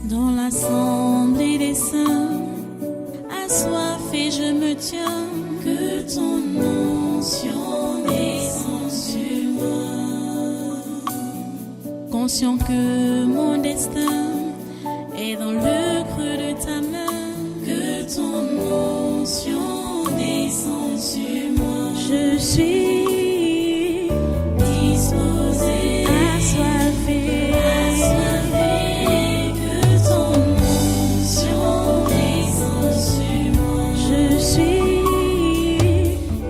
Dans l'assemblée des saints, assoiffé je me tiens, que ton onction descende sur moi. Conscient que mon destin est dans le creux de ta main, que ton onction descende sur moi. Je suis disposé, assoiffé, que ton onction descende sur moi. Je suis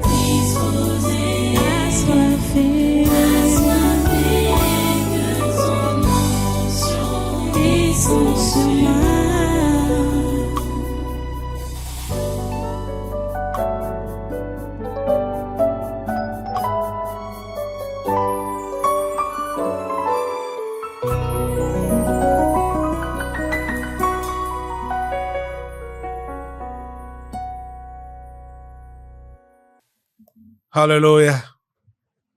disposé, assoiffé, que ton onction descende sur moi. Alléluia.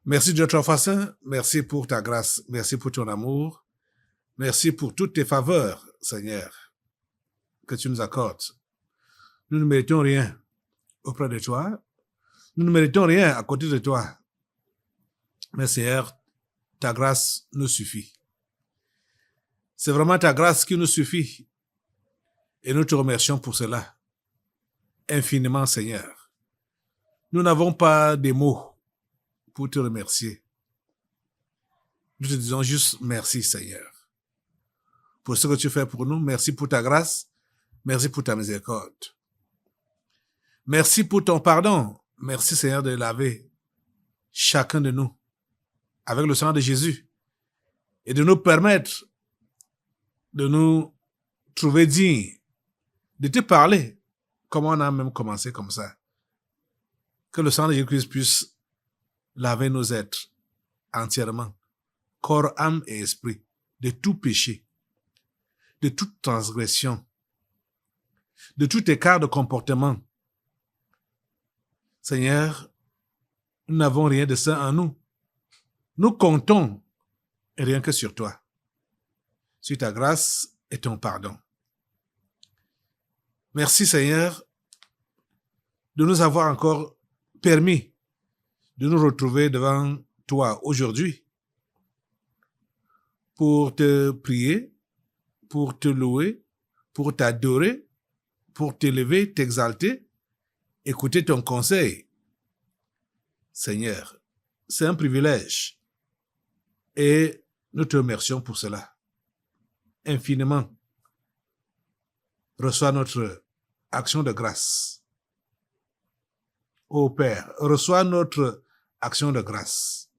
Merci Dieu trois fois saint. Merci pour ta grâce. Merci pour ton amour. Merci pour toutes tes faveurs, Seigneur, que tu nous accordes. Nous ne méritons rien auprès de toi. Nous ne méritons rien à côté de toi. Mais Seigneur, ta grâce nous suffit. C'est vraiment ta grâce qui nous suffit. Et nous te remercions pour cela. Infiniment, Seigneur. Nous n'avons pas des mots pour te remercier. Nous te disons juste merci, Seigneur, pour ce que tu fais pour nous. Merci pour ta grâce. Merci pour ta miséricorde. Merci pour ton pardon. Merci, Seigneur, de laver chacun de nous avec le sang de Jésus et de nous permettre de nous trouver dignes, de te parler comme on a même commencé comme ça. Que le sang de Jésus-Christ puisse laver nos êtres entièrement, corps, âme et esprit, de tout péché, de toute transgression, de tout écart de comportement. Seigneur, nous n'avons rien de ça en nous. Nous comptons rien que sur toi, sur ta grâce et ton pardon. Merci, Seigneur, de nous avoir encore permis de nous retrouver devant toi aujourd'hui pour te prier, pour te louer, pour t'adorer, pour t'élever, t'exalter, écouter ton conseil. Seigneur, c'est un privilège et nous te remercions pour cela. Infiniment. Reçois notre action de grâce. Ô Père, reçois notre action de grâce.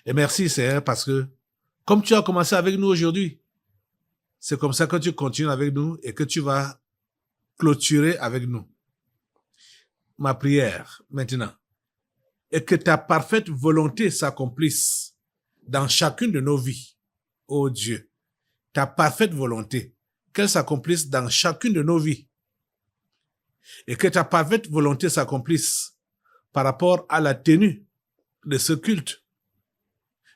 Et merci, Seigneur, parce que comme tu as commencé avec nous aujourd'hui, c'est comme ça que tu continues avec nous et que tu vas clôturer avec nous. Ma prière, maintenant, est que ta parfaite volonté s'accomplisse dans chacune de nos vies. Ô Dieu, ta parfaite volonté, qu'elle s'accomplisse dans chacune de nos vies. Et que ta parfaite volonté s'accomplisse par rapport à la tenue de ce culte,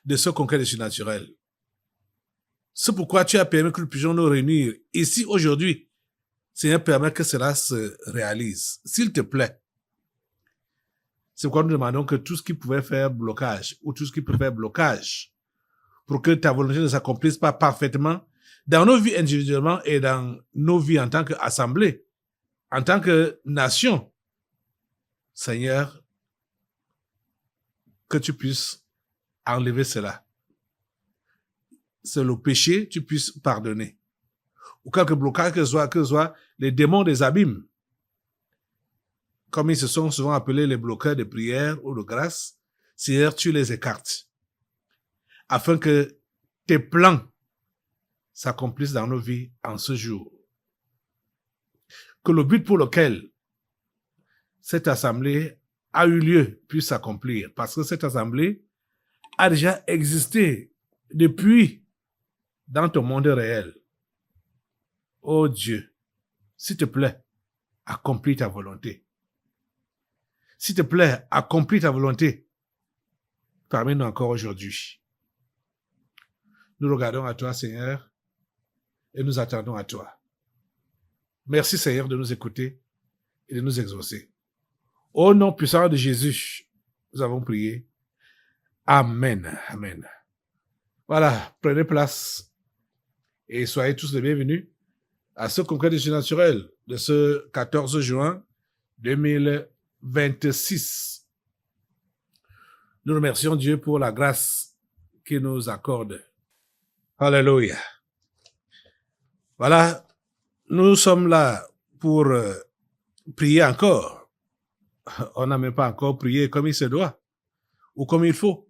de ce congrès du surnaturel. C'est pourquoi tu as permis que nous puissions nous réunir ici aujourd'hui. Seigneur, permets que cela se réalise. S'il te plaît. C'est pourquoi nous demandons que tout ce qui pouvait faire blocage, ou tout ce qui peut faire blocage, pour que ta volonté ne s'accomplisse pas parfaitement dans nos vies individuellement et dans nos vies en tant qu'assemblée, en tant que nation, Seigneur, que tu puisses enlever cela. C'est le péché, tu puisses pardonner. Ou quelque blocage que ce soit les démons des abîmes, comme ils se sont souvent appelés les bloqueurs de prière ou de grâce, Seigneur, tu les écartes, afin que tes plans s'accomplissent dans nos vies en ce jour. Que le but pour lequel cette assemblée a eu lieu puisse s'accomplir. Parce que cette assemblée a déjà existé depuis dans ton monde réel. Oh Dieu, s'il te plaît, accomplis ta volonté. S'il te plaît, accomplis ta volonté parmi nous encore aujourd'hui. Nous regardons à toi, Seigneur, et nous attendons à toi. Merci Seigneur de nous écouter et de nous exaucer. Au nom puissant de Jésus, nous avons prié. Amen. Amen. Voilà, prenez place et soyez tous les bienvenus à ce congrès du surnaturel de ce 14 juin 2026. Nous remercions Dieu pour la grâce qu'il nous accorde. Alléluia. Voilà, nous sommes là pour prier encore. On n'a même pas encore prié comme il se doit ou comme il faut,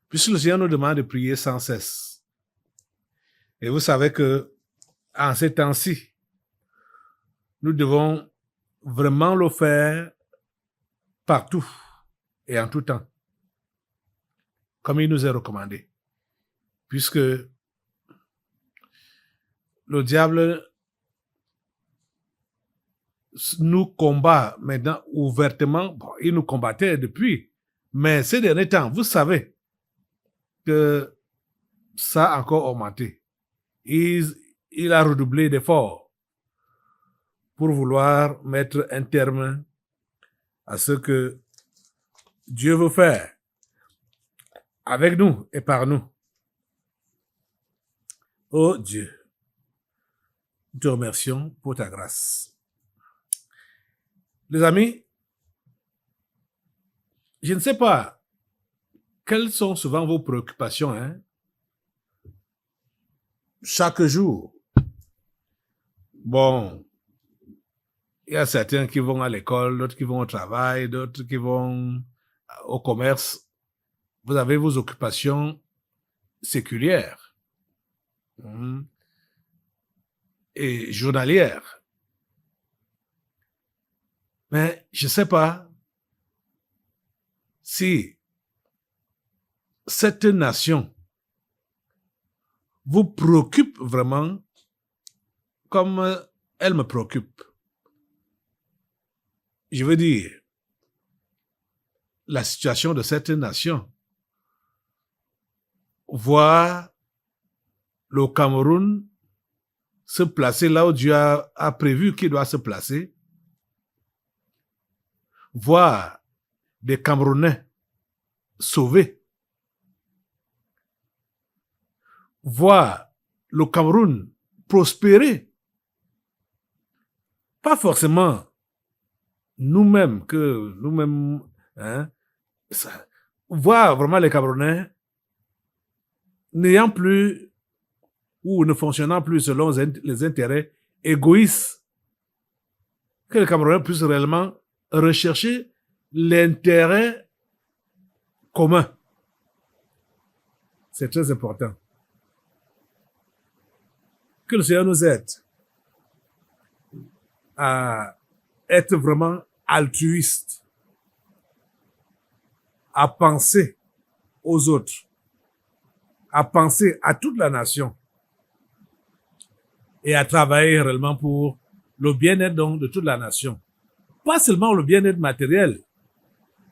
puisque le Seigneur nous demande de prier sans cesse. Et vous savez que en ces temps-ci, nous devons vraiment le faire partout et en tout temps, comme il nous est recommandé, puisque le diable nous combat maintenant ouvertement. Bon, il nous combattait depuis, mais ces derniers temps, vous savez que ça a encore augmenté. Il a redoublé d'efforts pour vouloir mettre un terme à ce que Dieu veut faire avec nous et par nous. Oh Dieu, nous te remercions pour ta grâce. Les amis, je ne sais pas quelles sont souvent vos préoccupations, hein? Chaque jour. Bon, il y a certains qui vont à l'école, d'autres qui vont au travail, d'autres qui vont au commerce. Vous avez vos occupations séculières et journalières. Mais je ne sais pas si cette nation vous préoccupe vraiment comme elle me préoccupe. Je veux dire, la situation de cette nation, voir le Cameroun se placer là où Dieu a prévu qu'il doit se placer, voir des Camerounais sauvés, voir le Cameroun prospérer, pas forcément nous-mêmes, hein, voir vraiment les Camerounais n'ayant plus ou ne fonctionnant plus selon les intérêts égoïstes, que les Camerounais puissent réellement rechercher l'intérêt commun. C'est très important. Que le Seigneur nous aide à être vraiment altruiste, à penser aux autres, à penser à toute la nation et à travailler réellement pour le bien-être donc de toute la nation. Pas seulement le bien-être matériel,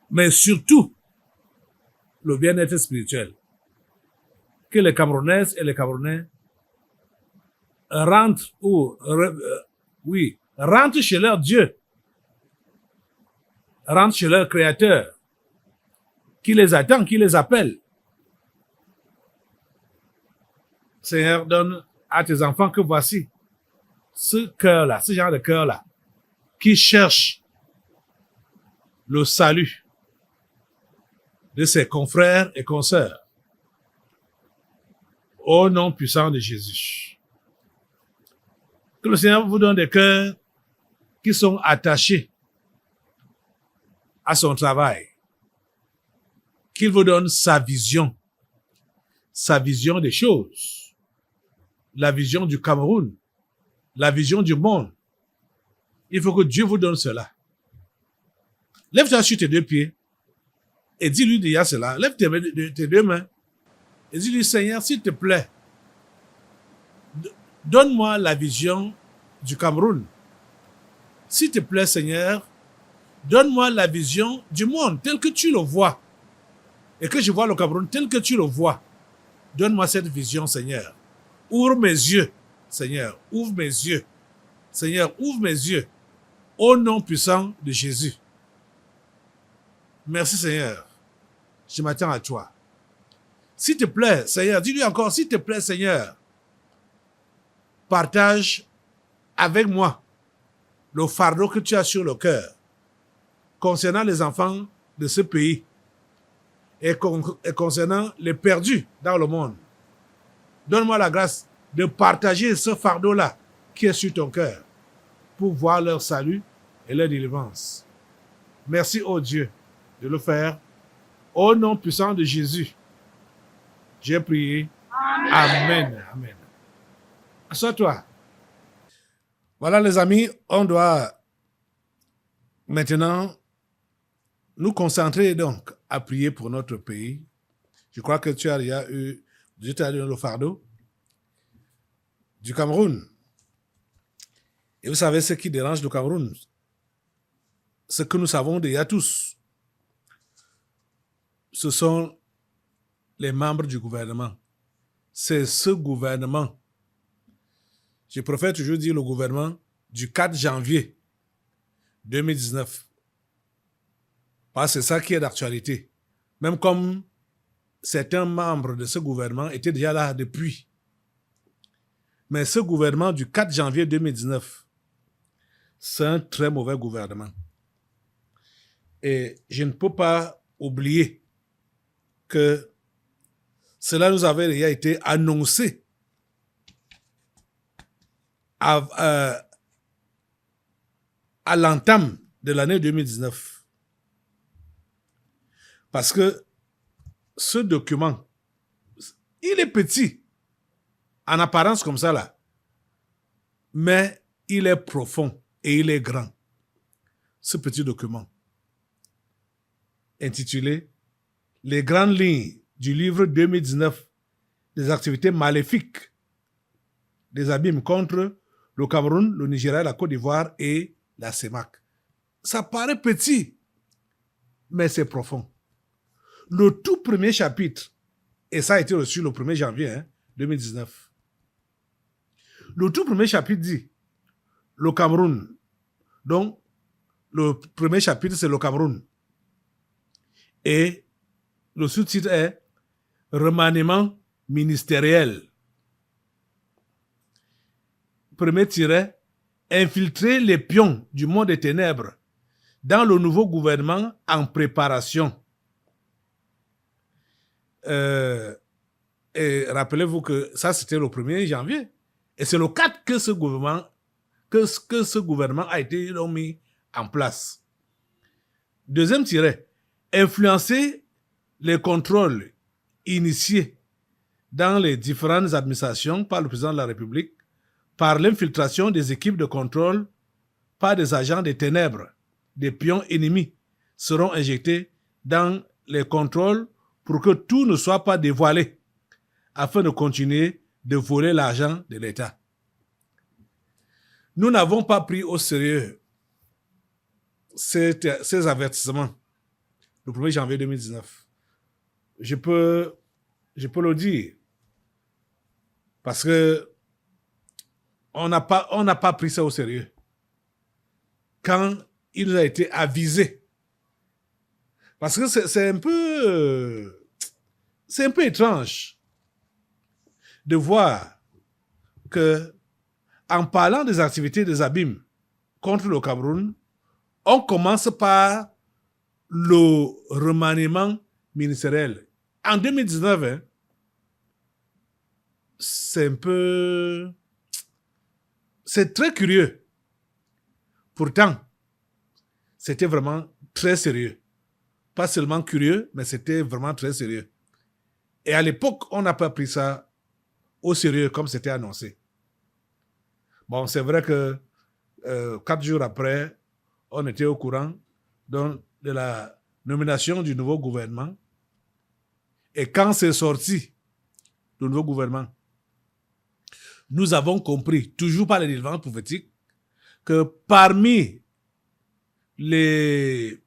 mais surtout le bien-être spirituel. Que les Camerounaises et les Camerounais rentrent chez leur Dieu, rentrent chez leur Créateur, qui les attend, qui les appelle. Seigneur, donne à tes enfants que voici ce cœur-là, ce genre de cœur-là, qui cherche le salut de ses confrères et consoeurs. Au nom puissant de Jésus. Que le Seigneur vous donne des cœurs qui sont attachés à son travail. Qu'il vous donne sa vision des choses, la vision du Cameroun, la vision du monde. Il faut que Dieu vous donne cela. Lève-toi sur tes deux pieds et dis-lui déjà cela. Lève tes deux mains et dis-lui, Seigneur, s'il te plaît, donne-moi la vision du Cameroun. S'il te plaît, Seigneur, donne-moi la vision du monde tel que tu le vois. Et que je vois le Cameroun tel que tu le vois. Donne-moi cette vision, Seigneur. Ouvre mes yeux Seigneur, ouvre mes yeux. Seigneur, ouvre mes yeux. Au nom puissant de Jésus. Merci Seigneur. Je m'attends à toi. S'il te plaît, Seigneur, dis-lui encore, s'il te plaît, Seigneur, partage avec moi le fardeau que tu as sur le cœur concernant les enfants de ce pays et concernant les perdus dans le monde. Donne-moi la grâce de partager ce fardeau-là qui est sur ton cœur pour voir leur salut et leur délivrance. Merci, ô Dieu, de le faire. Au nom puissant de Jésus, j'ai prié. Amen. Amen. Assois-toi. Voilà, les amis, on doit maintenant nous concentrer donc à prier pour notre pays. Je crois que tu as déjà eu, Dieu t'a donné le fardeau du Cameroun. Et vous savez ce qui dérange le Cameroun? Ce que nous savons déjà tous. Ce sont les membres du gouvernement. C'est ce gouvernement. Je préfère toujours dire le gouvernement du 4 janvier 2019. Parce que c'est ça qui est d'actualité. Même comme certains membres de ce gouvernement étaient déjà là depuis. Mais ce gouvernement du 4 janvier 2019, c'est un très mauvais gouvernement. Et je ne peux pas oublier que cela nous avait déjà été annoncé à l'entame de l'année 2019. Parce que ce document, il est petit, en apparence comme ça là, mais il est profond et il est grand. Ce petit document, intitulé « Les grandes lignes du livre 2019 des activités maléfiques des abîmes contre le Cameroun, le Nigeria, la Côte d'Ivoire et la CEMAC ». Ça paraît petit, mais c'est profond. Le tout premier chapitre, et ça a été reçu le 1er janvier 2019, le tout premier chapitre dit le Cameroun. Donc, le premier chapitre, c'est le Cameroun. Et le sous-titre est remaniement ministériel. Premier tiret, infiltrer les pions du monde des ténèbres dans le nouveau gouvernement en préparation. Et rappelez-vous que ça, c'était le 1er janvier. Et c'est le 4 que ce gouvernement a été mis en place. Deuxième tiret, influencer les contrôles initiés dans les différentes administrations par le président de la République par l'infiltration des équipes de contrôle par des agents des ténèbres. Des pions ennemis seront injectés dans les contrôles pour que tout ne soit pas dévoilé afin de continuer de voler l'argent de l'État. Nous n'avons pas pris au sérieux ces avertissements le 1er janvier 2019. Je peux le dire parce que on n'a pas pris ça au sérieux. Quand il nous a été avisé, parce que c'est un peu étrange de voir que, en parlant des activités des abîmes contre le Cameroun, on commence par le remaniement ministériel. En 2019, c'est très curieux. Pourtant, c'était vraiment très sérieux. Pas seulement curieux, mais c'était vraiment très sérieux. Et à l'époque, on n'a pas pris ça au sérieux comme c'était annoncé. Bon, c'est vrai que 4 jours après, on était au courant de la nomination du nouveau gouvernement. Et quand c'est sorti, le nouveau gouvernement, nous avons compris, toujours par les délivrances prophétiques, que parmi les...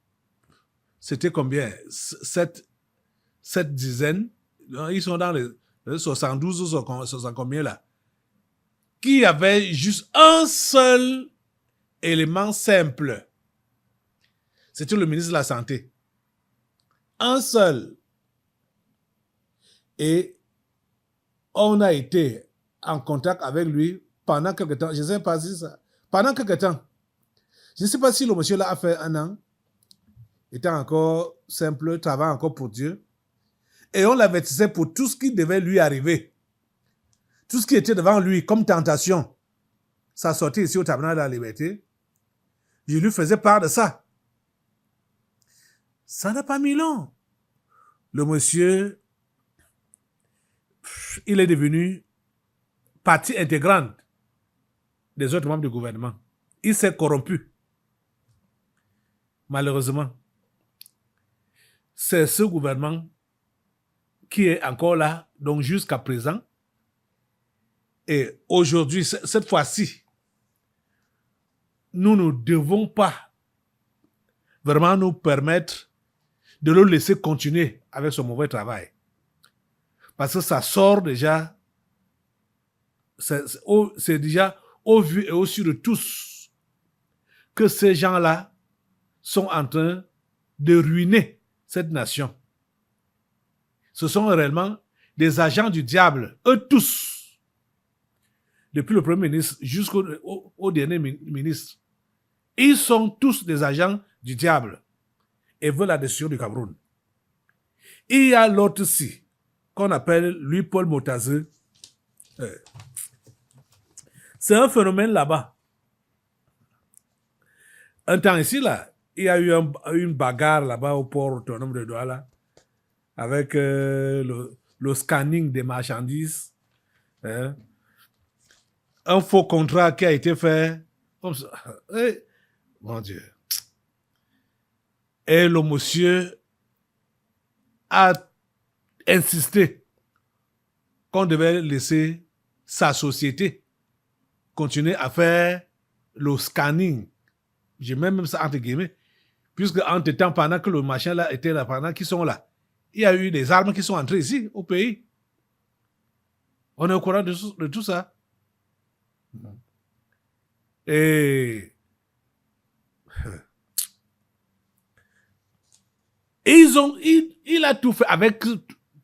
C'était combien? 7 dizaines. Ils sont dans les 72 ou 60 combien là. qui avait juste un seul élément simple. C'était le ministre de la Santé. Un seul. Et on a été en contact avec lui pendant quelque temps. Je ne sais pas si ça... Pendant quelque temps. Je ne sais pas si le monsieur là a fait 1 an. Était encore simple, travaillant encore pour Dieu. Et on l'avertissait pour tout ce qui devait lui arriver. Tout ce qui était devant lui comme tentation. Ça sortait ici au tabernacle de la liberté. Je lui faisais part de ça. Ça n'a pas mis long. Le monsieur, il est devenu partie intégrante des autres membres du gouvernement. Il s'est corrompu. Malheureusement, c'est ce gouvernement qui est encore là, donc jusqu'à présent. Et aujourd'hui, cette fois-ci, nous ne devons pas vraiment nous permettre de le laisser continuer avec son mauvais travail. Parce que ça sort déjà, c'est déjà au vu et au su de tous que ces gens-là sont en train de ruiner cette nation. Ce sont réellement des agents du diable, eux tous, depuis le Premier ministre jusqu'au dernier ministre. Ils sont tous des agents du diable et veulent la destruction du Cameroun. Il y a l'autre-ci, qu'on appelle lui Paul Motazeux. C'est un phénomène là-bas. Un temps ici, là, il y a eu une bagarre là-bas au port autonome de Douala avec le scanning des marchandises. Un faux contrat qui a été fait. Comme ça. Mon Dieu. Et le monsieur a insisté qu'on devait laisser sa société continuer à faire le scanning. J'ai même ça entre guillemets. Puisque entre temps, pendant que le machin là était là, pendant qu'ils sont là, il y a eu des armes qui sont entrées ici, au pays. On est au courant de tout ça. Et il a tout fait avec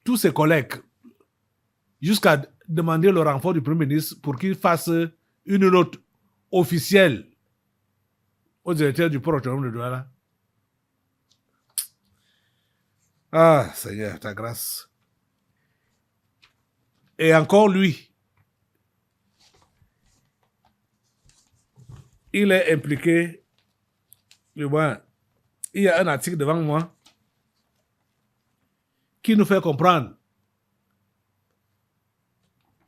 tous ses collègues jusqu'à demander le renfort du Premier ministre pour qu'il fasse une note officielle au directeur du port autonome de Douala. Ah, Seigneur, ta grâce. Et encore lui, il est impliqué. Il y a un article devant moi qui nous fait comprendre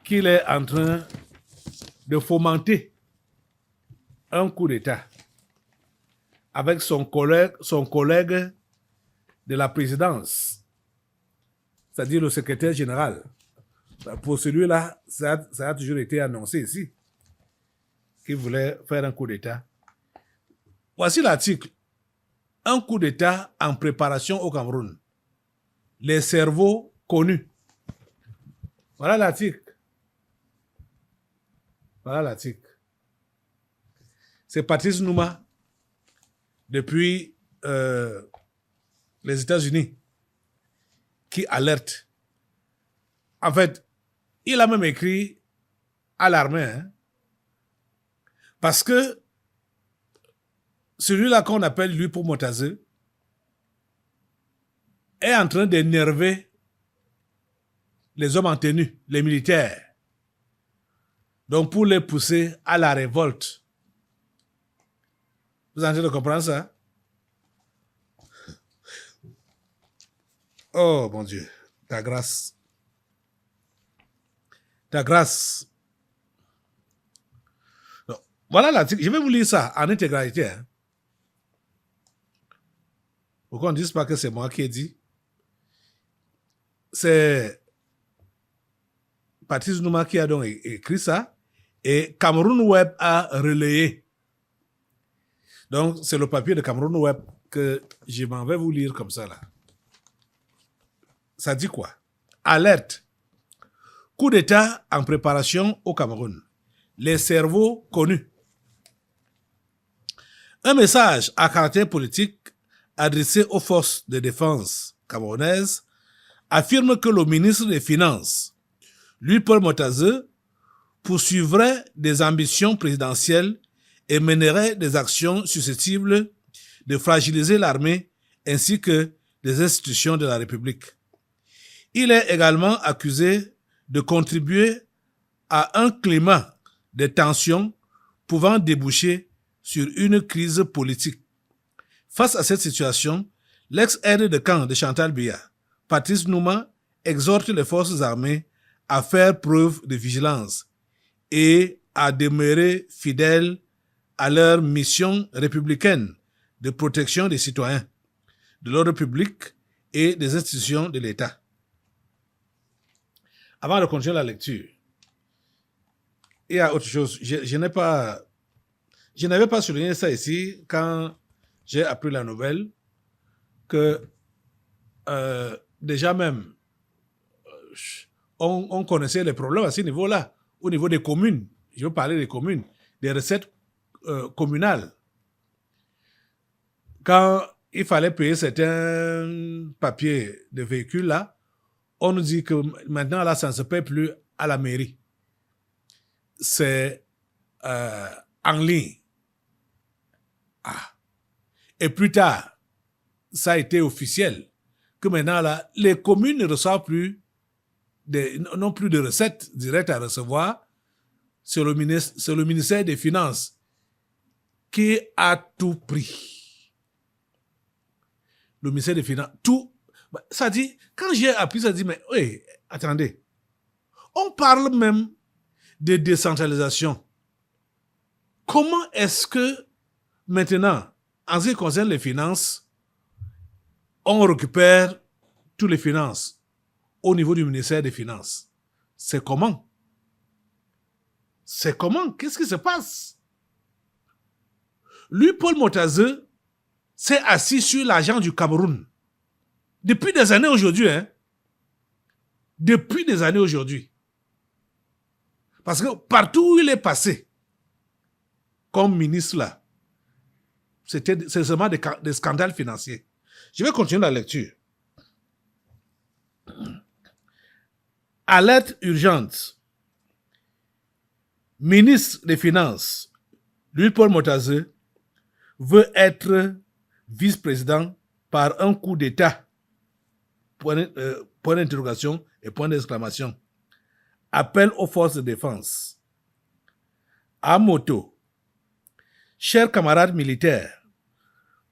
qu'il est en train de fomenter un coup d'État avec son collègue de la présidence, c'est-à-dire le secrétaire général. Pour celui-là, ça a toujours été annoncé ici, qu'il voulait faire un coup d'État. Voici l'article. Un coup d'État en préparation au Cameroun. Les cerveaux connus. Voilà l'article. Voilà l'article. C'est Patrice Nouma, depuis les États-Unis, qui alerte. En fait, il a même écrit à l'armée, hein, parce que celui-là qu'on appelle lui pour Motazeux est en train d'énerver les hommes en tenue, les militaires. Donc pour les pousser à la révolte. Vous êtes en train de comprendre ça? Oh mon Dieu, ta grâce. Ta grâce. Donc, voilà l'article. Je vais vous lire ça en intégralité. Hein. Pour qu'on ne dise pas que c'est moi qui ai dit. C'est Patrice Nouma qui a donc écrit ça. Et Cameroun Web a relayé. Donc, c'est le papier de Cameroun Web que je m'en vais vous lire comme ça là. Ça dit quoi? Alerte. Coup d'État en préparation au Cameroun. les cerveaux connus. Un message à caractère politique adressé aux forces de défense camerounaises affirme que le ministre des Finances, Louis-Paul Motazeux, poursuivrait des ambitions présidentielles et mènerait des actions susceptibles de fragiliser l'armée ainsi que les institutions de la République. Il est également accusé de contribuer à un climat de tension pouvant déboucher sur une crise politique. Face à cette situation, l'ex-aide de camp de Chantal Biya, Patrice Nouma, exhorte les forces armées à faire preuve de vigilance et à demeurer fidèles à leur mission républicaine de protection des citoyens, de l'ordre public et des institutions de l'État. Avant de continuer la lecture, il y a autre chose. Je n'avais pas souligné ça ici quand j'ai appris la nouvelle que déjà même on connaissait les problèmes à ce niveau-là, au niveau des communes. Je veux parler des communes, des recettes communales. Quand il fallait payer certains papiers de véhicules là, on nous dit que maintenant là, ça ne se paie plus à la mairie. C'est en ligne. Et plus tard, ça a été officiel que maintenant là, les communes ne reçoivent plus n'ont plus de recettes directes à recevoir. C'est le ministère des Finances qui a tout pris. Le ministère des Finances, tout. Ça dit, quand j'ai appris, ça dit, mais oui, attendez. On parle même de décentralisation. Comment est-ce que maintenant, en ce qui concerne les finances, on récupère toutes les finances au niveau du ministère des Finances? C'est comment? C'est comment? Qu'est-ce qui se passe? Lui, Paul Motazeux, s'est assis sur l'argent du Cameroun. Depuis des années aujourd'hui, hein? Depuis des années aujourd'hui. Parce que partout où il est passé, comme ministre là, c'est seulement des scandales financiers. Je vais continuer la lecture. Alerte urgente. Ministre des Finances, Louis-Paul Motazeux, veut être vice-président par un coup d'État. Point d'interrogation et point d'exclamation. Appel aux forces de défense. À moto. Chers camarades militaires,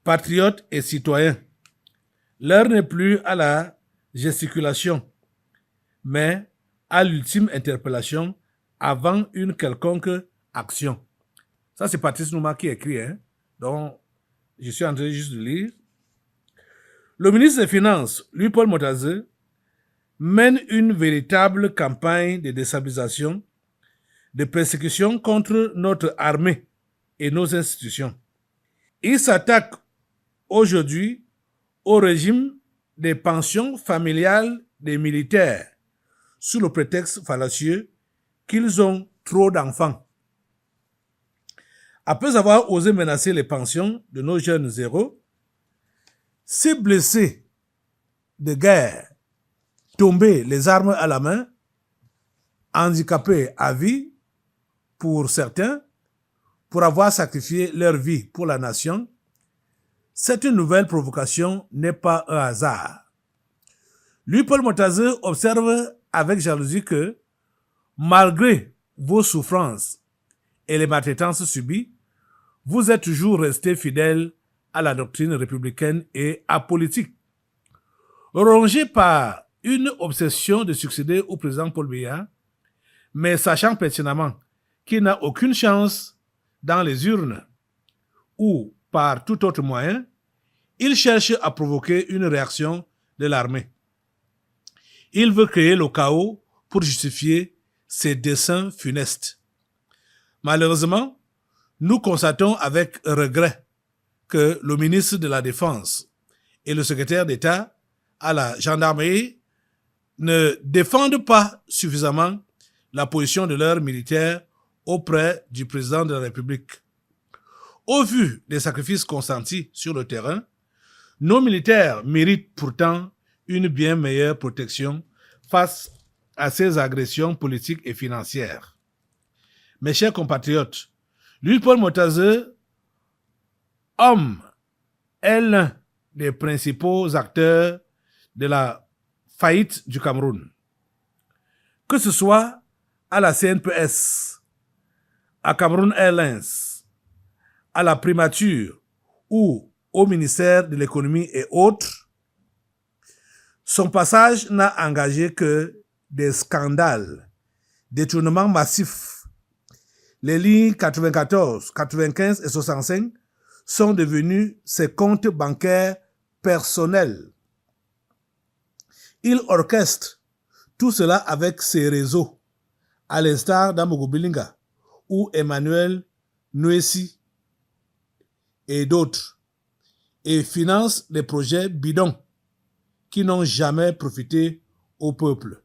patriotes et citoyens, l'heure n'est plus à la gesticulation, mais à l'ultime interpellation avant une quelconque action. Ça, c'est Patrice Nouma qui écrit, hein? Donc, je suis en train juste de lire. Le ministre des Finances, Louis-Paul Motazeux, mène une véritable campagne de déstabilisation, de persécution contre notre armée et nos institutions. Il s'attaque aujourd'hui au régime des pensions familiales des militaires sous le prétexte fallacieux qu'ils ont trop d'enfants. Après avoir osé menacer les pensions de nos jeunes héros, ces blessés de guerre, tombés les armes à la main, handicapés à vie pour certains, pour avoir sacrifié leur vie pour la nation, cette nouvelle provocation n'est pas un hasard. Louis-Paul Motazeux observe avec jalousie que, malgré vos souffrances et les maltraitances subies, vous êtes toujours restés fidèles à la doctrine républicaine et apolitique. Rongé par une obsession de succéder au président Paul Biya, mais sachant pertinemment qu'il n'a aucune chance dans les urnes ou par tout autre moyen, il cherche à provoquer une réaction de l'armée. Il veut créer le chaos pour justifier ses desseins funestes. Malheureusement, nous constatons avec regret que le ministre de la Défense et le secrétaire d'État à la gendarmerie ne défendent pas suffisamment la position de leurs militaires auprès du président de la République. Au vu des sacrifices consentis sur le terrain, nos militaires méritent pourtant une bien meilleure protection face à ces agressions politiques et financières. Mes chers compatriotes, Louis-Paul Motazeux, homme, est l'un des principaux acteurs de la faillite du Cameroun. Que ce soit à la CNPS, à Cameroun Airlines, à la primature ou au ministère de l'économie et autres, son passage n'a engagé que des scandales, détournements massifs. Les lignes 94, 95 et 65 sont devenus ses comptes bancaires personnels. Il orchestre tout cela avec ses réseaux, à l'instar d'Amogo Bilinga ou Emmanuel Nouessi et d'autres, et finance des projets bidons qui n'ont jamais profité au peuple.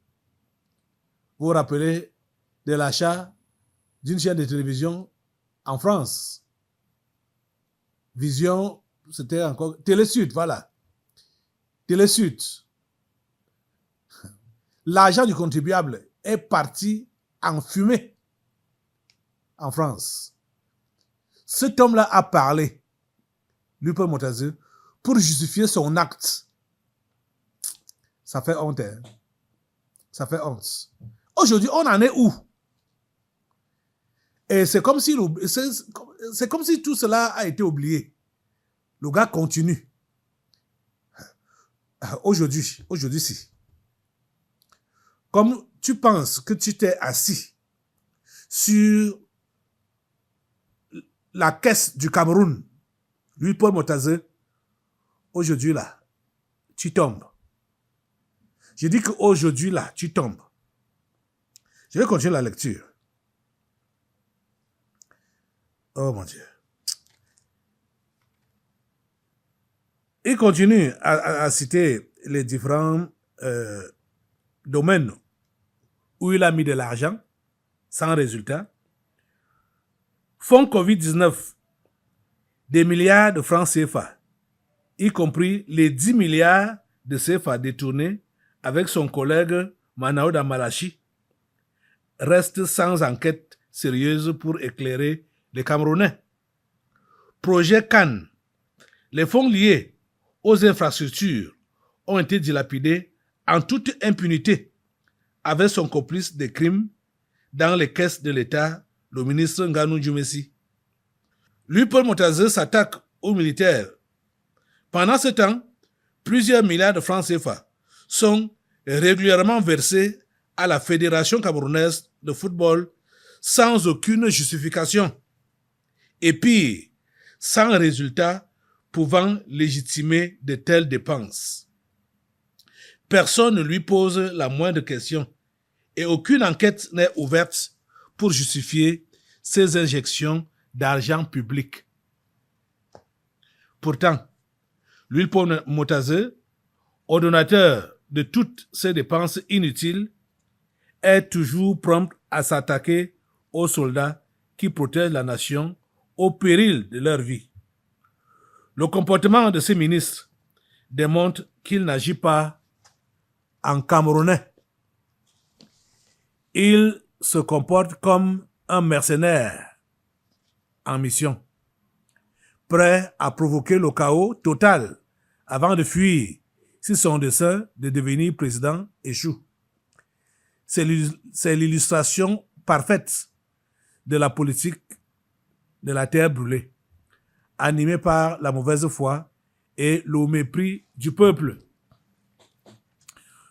Vous vous rappelez de l'achat d'une chaîne de télévision en France. Vision, c'était encore... Télésud, voilà. Télésud. L'argent du contribuable est parti en fumée en France. Cet homme-là a parlé, Louis-Paul Motazeux, pour justifier son acte. Ça fait honte, hein? Ça fait honte. Aujourd'hui, on en est où? Et c'est comme si tout cela a été oublié. Le gars continue. Aujourd'hui, si. Comme tu penses que tu t'es assis sur la caisse du Cameroun, Louis-Paul Motazeux, aujourd'hui là, tu tombes. Je dis qu'aujourd'hui là, tu tombes. Je vais continuer la lecture. Oh mon Dieu. Il continue à citer les différents domaines où il a mis de l'argent sans résultat. Fonds Covid-19, des milliards de francs CFA, y compris les 10 milliards de CFA détournés avec son collègue Manaouda Malachi, restent sans enquête sérieuse pour éclairer les Camerounais. Projet Cannes, les fonds liés aux infrastructures ont été dilapidés en toute impunité avec son complice des crimes dans les caisses de l'État, le ministre Nganou Djoumessi. Louis-Paul Motazeux s'attaque aux militaires. Pendant ce temps, plusieurs milliards de francs CFA sont régulièrement versés à la Fédération camerounaise de football sans aucune justification. Et pire, sans résultat pouvant légitimer de telles dépenses. Personne ne lui pose la moindre question et aucune enquête n'est ouverte pour justifier ces injections d'argent public. Pourtant, Louis-Paul Motazeux, ordonnateur de toutes ces dépenses inutiles, est toujours prompt à s'attaquer aux soldats qui protègent la nation au péril de leur vie. Le comportement de ces ministres démontre qu'il n'agit pas en Camerounais. Il se comporte comme un mercenaire en mission, prêt à provoquer le chaos total avant de fuir si son dessein de devenir président échoue. C'est l'illustration parfaite de la politique de la terre brûlée, animée par la mauvaise foi et le mépris du peuple.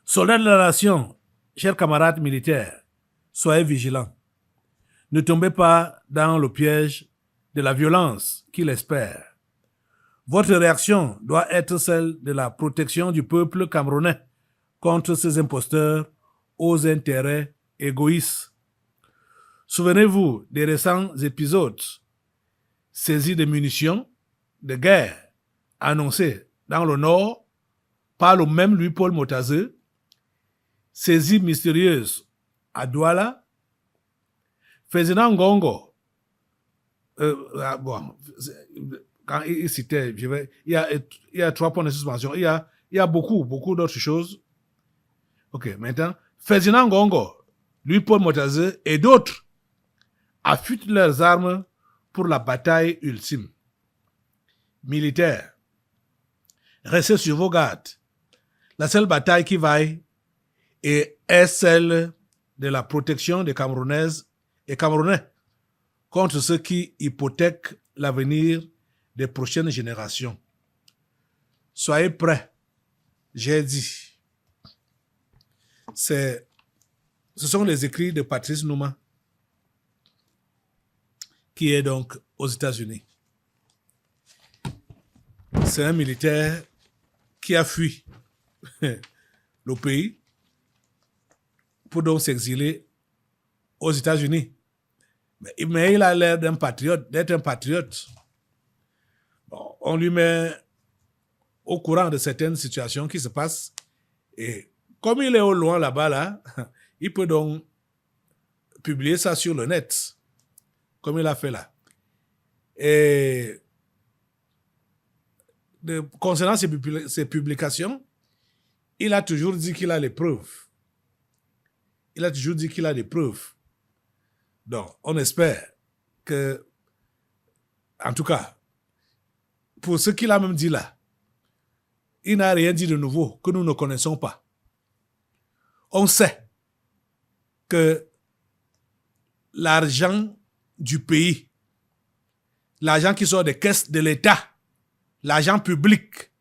Soldats de la nation, chers camarades militaires, soyez vigilants. Ne tombez pas dans le piège de la violence qu'il espère. Votre réaction doit être celle de la protection du peuple camerounais contre ces imposteurs aux intérêts égoïstes. Souvenez-vous des récents épisodes, saisie de munitions de guerre annoncées dans le Nord par le même Louis-Paul Motazeux, saisie mystérieuse à Douala, Ferdinand Ngongo, bon, quand il citait, il y a 3 points de suspension. Il y a beaucoup d'autres choses. Ok, maintenant, Ferdinand Ngongo, lui, Paul Motazé et d'autres affûtent leurs armes pour la bataille ultime. Militaires, restez sur vos gardes. La seule bataille qui vaille est celle de la protection des Camerounaises et Camerounais contre ceux qui hypothèquent l'avenir des prochaines générations. Soyez prêts, j'ai dit. Ce sont les écrits de Patrice Nouma, qui est donc aux États-Unis. C'est un militaire qui a fui le pays pour donc s'exiler aux États-Unis. Mais il a l'air d'être un patriote. Bon, on lui met au courant de certaines situations qui se passent. Et comme il est au loin là-bas, là, il peut donc publier ça sur le net, comme il a fait là. Et concernant ses publications, il a toujours dit qu'il a les preuves. Donc, on espère que, en tout cas, pour ce qu'il a même dit là, il n'a rien dit de nouveau que nous ne connaissons pas. On sait que l'argent du pays, l'argent qui sort des caisses de l'État, l'argent public,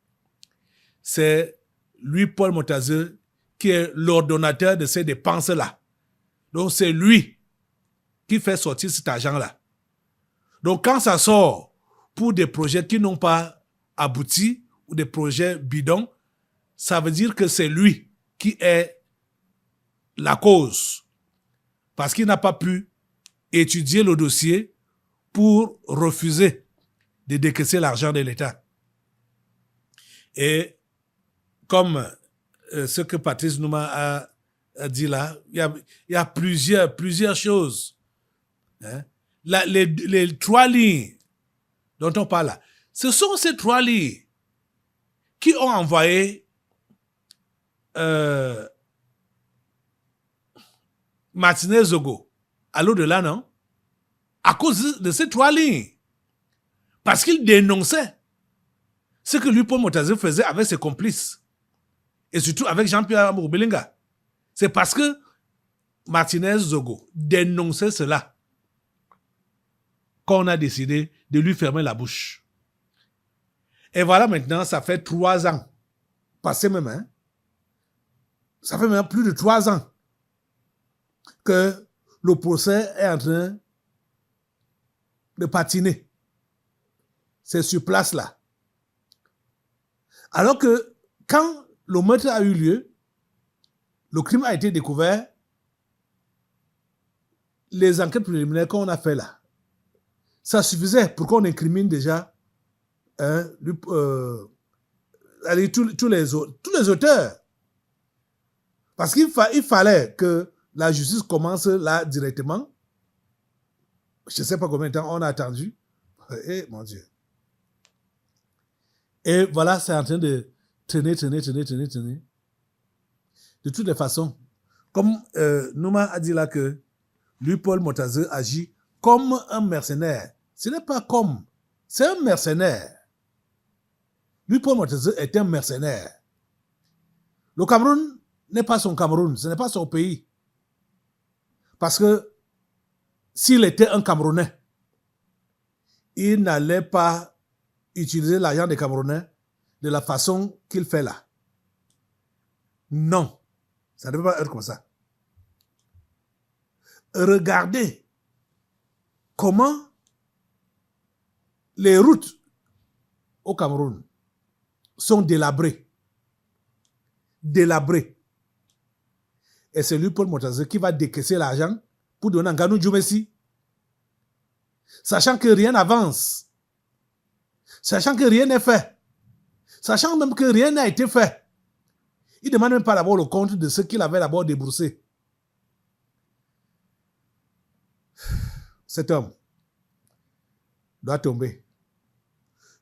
c'est lui, Paul Motazé, qui est l'ordonnateur de ces dépenses-là. Donc, c'est lui qui fait sortir cet argent-là. Donc, quand ça sort pour des projets qui n'ont pas abouti, ou des projets bidons, ça veut dire que c'est lui qui est la cause. Parce qu'il n'a pas pu étudier le dossier pour refuser de décaisser l'argent de l'État. Et comme ce que Patrice Nouma a dit là, il y a plusieurs choses. Hein? Les 3 lignes dont on parle là, ce sont ces 3 lignes qui ont envoyé Martinez Zogo à l'au-delà, non? À cause de ces 3 lignes. Parce qu'il dénonçait ce que lui, Paul Motazé, faisait avec ses complices. Et surtout avec Jean-Pierre Moubelinga. C'est parce que Martinez Zogo dénonçait cela qu'on a décidé de lui fermer la bouche. Et voilà maintenant, ça fait 3 ans. Passé même, hein? Ça fait même plus de 3 ans que le procès est en train de patiner. C'est sur place là. Alors que quand le meurtre a eu lieu, le crime a été découvert, les enquêtes préliminaires qu'on a fait là, ça suffisait pour qu'on incrimine déjà tous les auteurs. Parce qu'il fallait que la justice commence là directement. Je ne sais pas combien de temps on a attendu. Et mon Dieu. Et voilà, c'est en train de traîner. De toutes les façons, comme Nouma a dit là que lui, Paul Motazé, agit comme un mercenaire. Ce n'est pas comme, c'est un mercenaire. Lui, Paul Motazé est un mercenaire. Le Cameroun n'est pas son Cameroun, ce n'est pas son pays. Parce que s'il était un Camerounais, il n'allait pas utiliser l'argent des Camerounais de la façon qu'il fait là. Non, ça ne peut pas être comme ça. Regardez comment les routes au Cameroun sont délabrées. Et c'est lui, Paul Motazé, qui va décaisser l'argent pour donner à Nganou Djoumessi. Sachant que rien n'avance. Sachant que rien n'est fait. Sachant même que rien n'a été fait. Il ne demande même pas d'abord le compte de ce qu'il avait d'abord déboursé. cet homme doit tomber.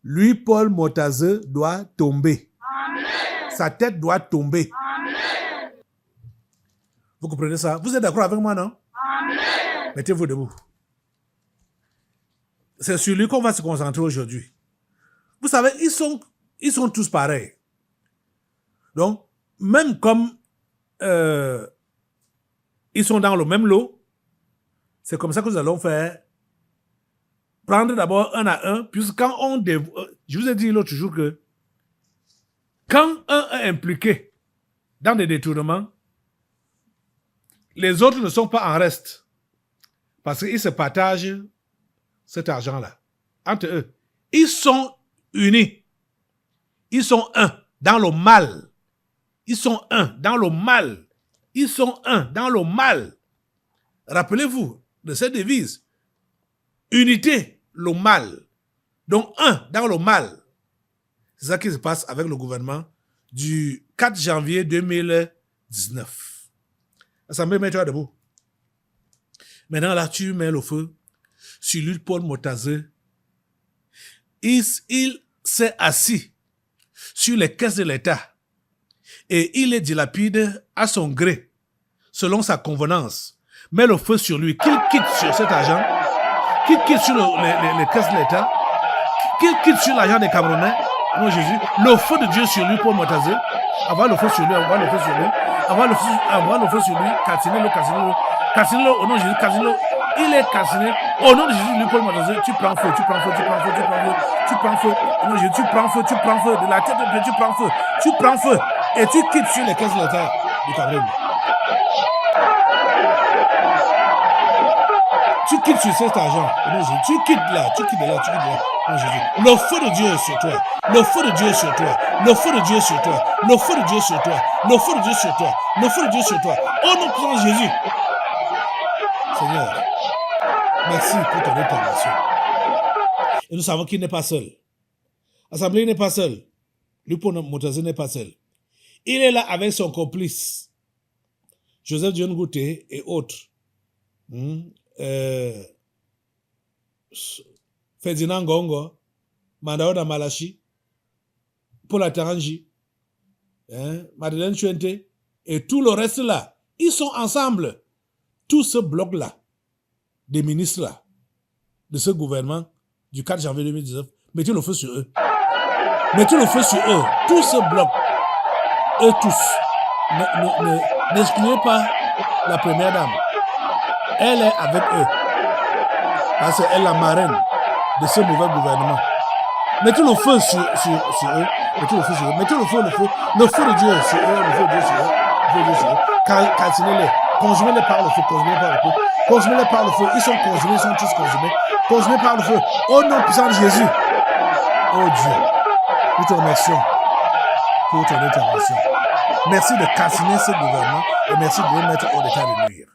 Lui, Paul Motazeux, doit tomber. Amen. Sa tête doit tomber. Amen. Vous comprenez ça? Vous êtes d'accord avec moi, non? Amen. Mettez-vous debout. C'est sur lui qu'on va se concentrer aujourd'hui. Vous savez, ils sont tous pareils. Donc, même comme ils sont dans le même lot, c'est comme ça que nous allons faire. Prendre d'abord un à un, puisque quand je vous ai dit l'autre jour que quand un est impliqué dans des détournements, les autres ne sont pas en reste. Parce qu'ils se partagent cet argent-là entre eux. Ils sont unis. Ils sont un dans le mal. Ils sont un dans le mal. Ils sont un dans le mal. Rappelez-vous de cette devise. Unité, le mal. Donc, un dans le mal. C'est ça qui se passe avec le gouvernement du 4 janvier 2019. Assemblée, mets-toi debout. Maintenant, là, tu mets le feu sur lui, Paul Motazeux. Il s'est assis sur les caisses de l'État et il les dilapide à son gré, selon sa convenance. Mets le feu sur lui, qu'il quitte sur cet argent, qu'il quitte sur les caisses de l'État, qu'il quitte sur l'argent des Camerounais. Non, Jésus, le feu de Dieu sur lui, Paul Motazeux. Avoir le feu sur lui, avoir le feu sur lui, avoir le feu sur lui, cassinez-le, au nom de Jésus, cassinez-le. Il est cassiné. Au nom de Jésus, lui, Paul Motazeux, tu prends feu, tu prends feu, tu prends feu, tu prends feu, tu prends feu. Au nom de Jésus, tu prends feu, de la tête de Dieu, tu prends feu, et tu quittes sur les caisses de l'État du Cameroun. Tu quittes sur cet argent. Au nom de Jésus, tu quittes de là. Au nom de Jésus. Le feu de Dieu est sur toi. Le feu de Dieu est sur toi. Le feu de Dieu est sur toi. Le feu de Dieu est sur toi. Le feu de Dieu est sur toi. Le feu de Dieu est sur toi. Au nom de Jésus. Seigneur, merci pour ton intervention. Et nous savons qu'il n'est pas seul. L'Assemblée n'est pas seule. Lui, Paul Motazeux n'est pas seul. Il est là avec son complice, Joseph Dion Gouté et autres. Ferdinand Gongo, Mandaoda Malachi, Paul Ataranji, Madeleine Chuente, et tout le reste là. Ils sont ensemble. Tout ce bloc-là, des ministres-là, de ce gouvernement du 4 janvier 2019, mettez le feu sur eux. Mettez le feu sur eux. Tout ce bloc, eux tous. N'excluez pas la première dame. Elle est avec eux. Parce qu'elle est la marraine de ce mauvais gouvernement. Mettez le feu sur eux. Mettez le feu sur eux. Mettez le feu de Dieu sur eux. Le feu de Dieu sur eux. Le feu de Dieu sur eux. Calcinez-les. Consumez-les par le feu. Consumez-les par le feu. Ils sont consumés, ils sont tous consumés. Consumés par le feu. Au nom puissant de Jésus. Oh Dieu, nous te remercions pour ton intervention. Merci de calciner ce gouvernement et merci de le mettre hors d'état de nuire.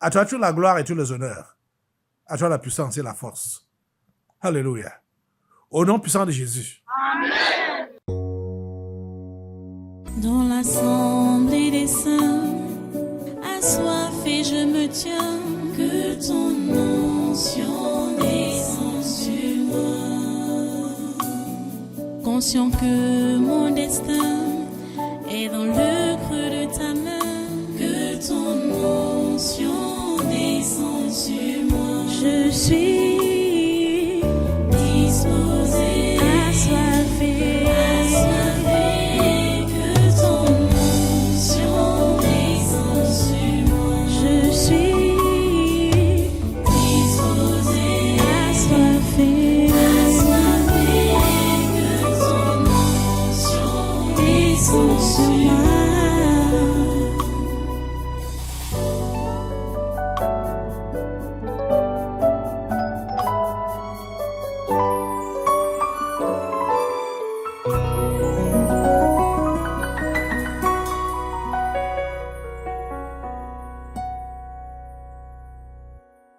À toi toute la gloire et tous les honneurs. À toi la puissance et la force. Alléluia. Au nom puissant de Jésus. Amen. Dans l'assemblée des saints, assoiffé je me tiens, que ton onction descende sur moi. Conscient que mon destin est dans le creux de ta main, que ton onction descende sur moi. Je suis disposé, assoiffé, que ton onction descende sur moi. Je suis disposé, assoiffé, que ton onction descende sur moi.